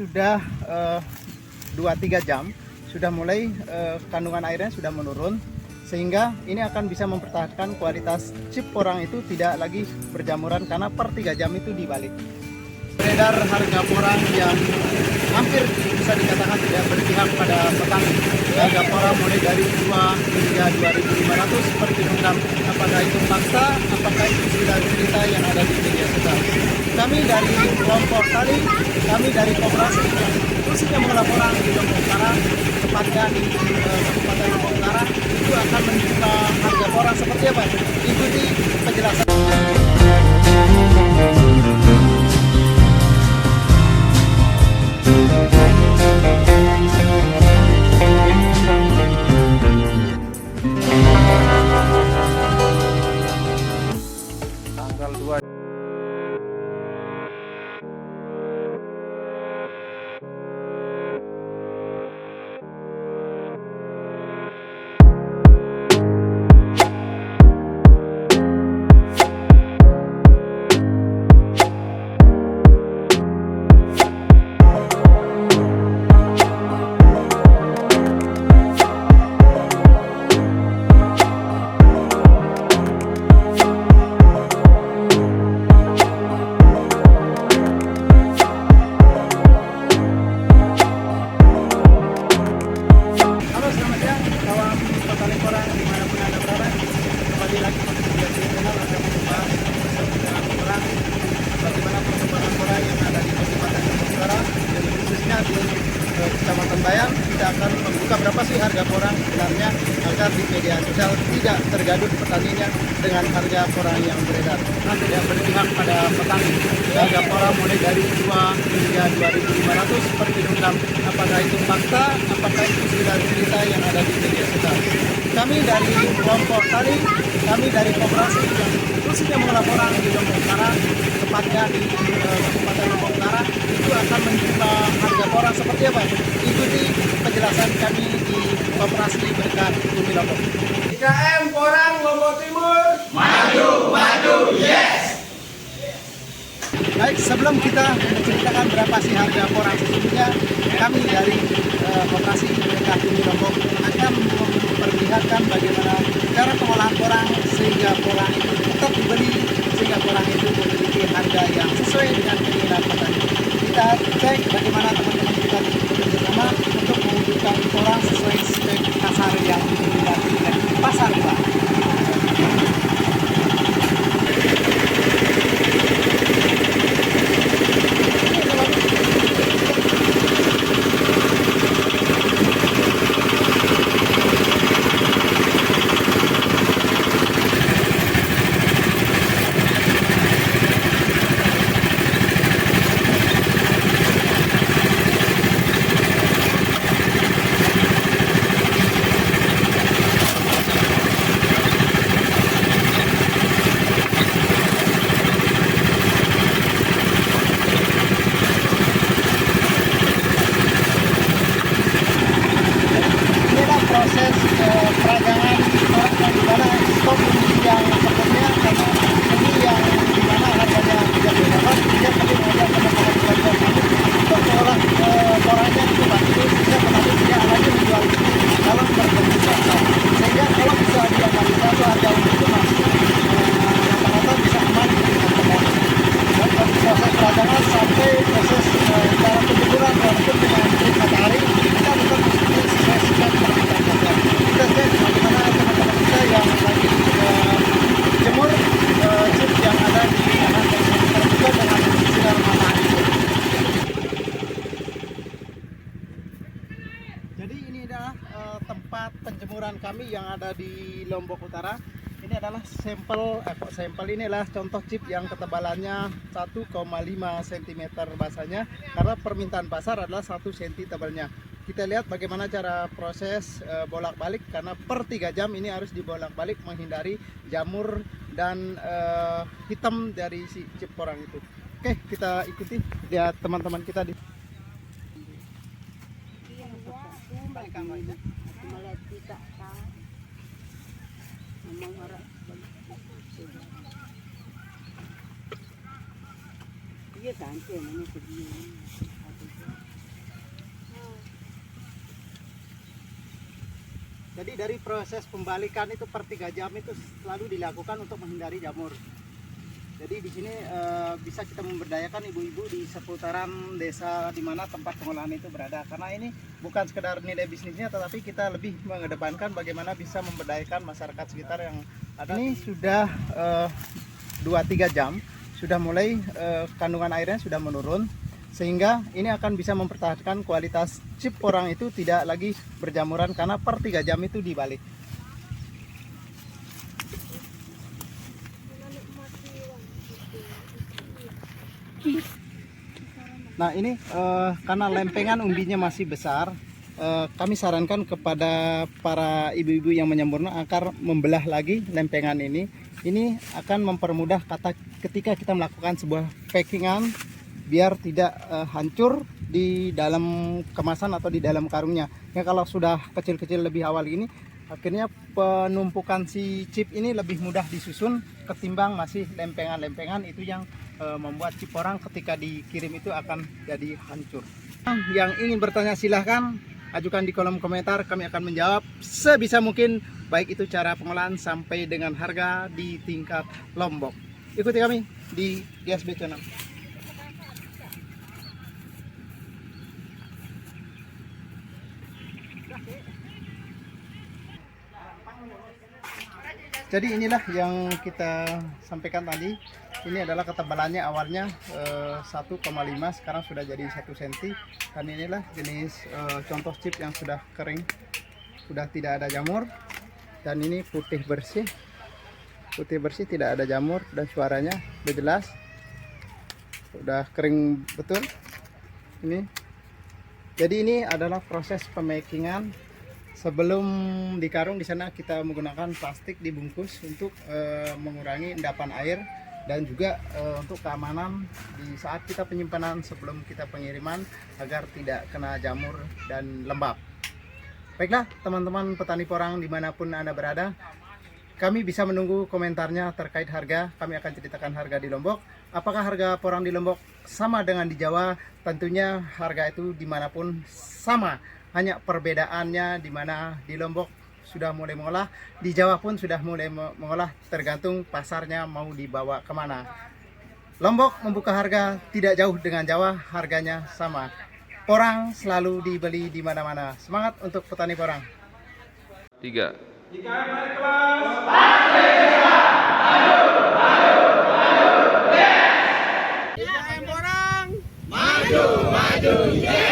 sudah 2-3 jam sudah mulai kandungan airnya sudah menurun, sehingga ini akan bisa mempertahankan kualitas chip porang itu tidak lagi berjamuran karena per 3 jam itu dibalik. Beredar harga porang yang hampir bisa dikatakan tidak berpihak pada petani. Harga porang mulai dari 2 hingga 2.500 per kilogram. Apakah itu fakta? Apakah itu cerita yang ada di media sosial? Kami dari kelompok tani, kami dari koperasi yang khususnya mengolah porang di Lombok Utara, tepatnya di Kabupaten Lombok Utara, itu akan menerima harga porang seperti apa? Ikuti penjelasan. Tanggal 2. Bagaimana perkembangan porang yang ada di Kabupaten Lombok Utara, dan khususnya di Kecamatan Bayam. Kita akan membuka berapa sih harga porang sebenarnya agar di media sosial tidak tergaduh petaninya dengan harga porang yang beredar. Nah, tidak berpihak pada petani. Harga porang mulai dari 2 hingga 2.500 per kilogram. Apakah itu fakta? Apakah itu cerita yang ada di media sosial? Kami dari kelompok tani, kami dari koperasi yang khususnya mengolah porang di Lombok Utara, tepatnya di Kabupaten Lombok Utara, itu akan menerima harga porang seperti apa? Ikuti penjelasan kami di Koperasi Berkat Bumi Lombok. 3M Porang Lombok Timur. Maju, maju, yes! Baik, sebelum kita menceritakan berapa sih harga porang sesungguhnya, kami dari Koperasi Berkat Bumi Lombok akan memperlihatkan bagaimana cara pengolahan porang sehingga porang itu tetap dibeli, sehingga porang itu memiliki harga yang sesuai dengan keinginan petani. Kita cek bagaimana teman-teman kita bersama untuk mewujudkan porang sesuai spek pasar yang dimiliki oleh pasar Pak. Proses peragangan porang yang dimana stok yang sebelumnya, karena ini yang dimana harganya 38, dia perlu ada penambahan belanja kami untuk mengolah porangnya itu Pak, itu sehingga petani tidak lagi menjual kalau berbentuk pasar, sehingga kalau bisa dianalisa itu harga itu masih rata-rata bisa aman dengan petani. Dan proses peragangan sampai proses cara penjemuran walaupun dengan terik matahari, kita tetap mengikuti sesuai spek permintaan pasar. Kita cek bagaimana teman-teman kita yang lagi jemur chip yang ada di lahan yang terbuka dengan sinar matahari. Jadi ini adalah tempat penjemuran kami yang ada di Lombok Utara. Ini adalah sampel ini adalah contoh chip yang ketebalannya 1,5 cm basahnya, karena permintaan pasar adalah 1 cm tebalnya. Kita lihat bagaimana cara proses bolak-balik, karena per 3 jam ini harus dibolak-balik menghindari jamur dan hitam dari si chip porang itu. Oke, kita ikuti lihat teman-teman kita di Iya, tante, ini segini. Jadi dari proses pembalikan itu per 3 jam itu selalu dilakukan untuk menghindari jamur. Jadi di sini bisa kita memberdayakan ibu-ibu di seputaran desa di mana tempat pengolahan itu berada. Karena ini bukan sekedar nilai bisnisnya, tetapi kita lebih mengedepankan bagaimana bisa memberdayakan masyarakat sekitar yang ada. Ini sudah 2-3 jam, sudah mulai kandungan airnya sudah menurun, sehingga ini akan bisa mempertahankan kualitas chip porang itu tidak lagi berjamuran karena per 3 jam itu dibalik. Nah ini karena lempengan umbinya masih besar, kami sarankan kepada para ibu-ibu yang menyemburna agar membelah lagi lempengan ini. Ini akan mempermudah ketika kita melakukan sebuah packingan biar tidak hancur di dalam kemasan atau di dalam karungnya. Ya kalau sudah kecil-kecil lebih awal ini, akhirnya penumpukan si chip ini lebih mudah disusun ketimbang masih lempengan-lempengan itu yang membuat chip porang ketika dikirim itu akan jadi hancur. Yang ingin bertanya silahkan ajukan di kolom komentar, kami akan menjawab sebisa mungkin, baik itu cara pengolahan sampai dengan harga di tingkat Lombok. Ikuti kami di GSB Channel. Jadi inilah yang kita sampaikan tadi. Ini adalah ketebalannya awalnya 1,5, sekarang sudah jadi 1 cm. Dan inilah jenis contoh chip yang sudah kering, sudah tidak ada jamur. Dan ini putih bersih, tidak ada jamur, dan suaranya sudah jelas, sudah kering betul. Ini jadi ini adalah proses pemakingan. Sebelum dikarung, di sana kita menggunakan plastik dibungkus untuk mengurangi endapan air dan juga untuk keamanan di saat kita penyimpanan sebelum kita pengiriman agar tidak kena jamur dan lembab. Baiklah teman-teman petani porang dimanapun Anda berada, kami bisa menunggu komentarnya terkait harga. Kami akan ceritakan harga di Lombok. Apakah harga porang di Lombok sama dengan di Jawa? Tentunya harga itu dimanapun sama. Hanya perbedaannya di mana di Lombok sudah mulai mengolah, di Jawa pun sudah mulai mengolah, tergantung pasarnya mau dibawa kemana. Lombok membuka harga tidak jauh dengan Jawa, harganya sama. Porang selalu dibeli di mana-mana. Semangat untuk petani porang. 3. IKM naik kelas. IKM porang Maju, maju, yes!